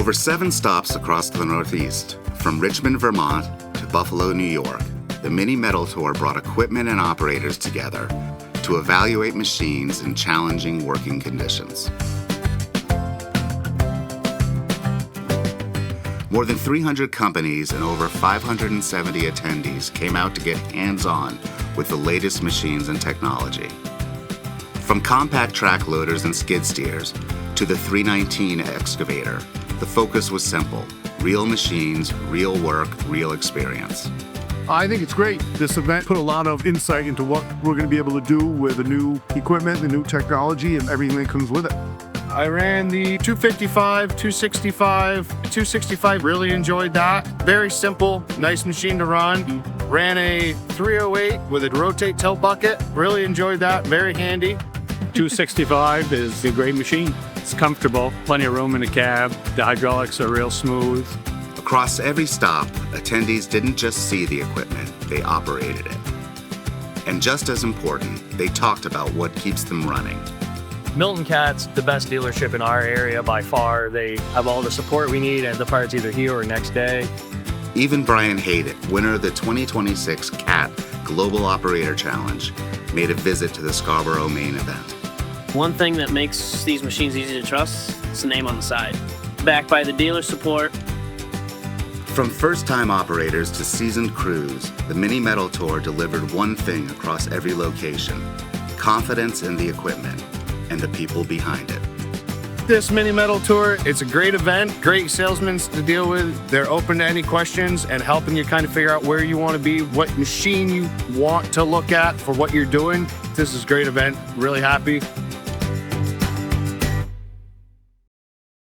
Over 7 stops across the Northeast, from Richmond, Vermont to Buffalo, New York, the Mini Metal Tour brought equipment and operators together to evaluate machines in challenging working conditions. More than 300 companies and over 570 attendees came out to get hands-on with the latest machines and technology. From compact track loaders and skid steers to the 319 excavator, the focus was simple: real machines, real work, real experience. I think it's great. This event put a lot of insight into what we're going to be able to do with the new equipment, the new technology, and everything that comes with it. I ran the 255, 265. 265, really enjoyed that. Very simple, nice machine to run. Ran a 308 with a rotate tilt bucket. Really enjoyed that, very handy. 265 is a great machine. It's comfortable, plenty of room in the cab. The hydraulics are real smooth. Across every stop, attendees didn't just see the equipment, they operated it. And just as important, they talked about what keeps them running. Milton Cat's the best dealership in our area by far. They have all the support we need and the parts either here or next day. Even Brian Hayden, winner of the 2026 CAT Global Operator Challenge, made a visit to the Scarborough main event. One thing that makes these machines easy to trust is the name on the side. Backed by the dealer support. From first-time operators to seasoned crews, the Mini Metal Tour delivered one thing across every location: confidence in the equipment and the people behind it. This Mini Metal Tour, it's a great event, great salesmen to deal with. They're open to any questions and helping you kind of figure out where you want to be, what machine you want to look at for what you're doing. This is a great event, really happy.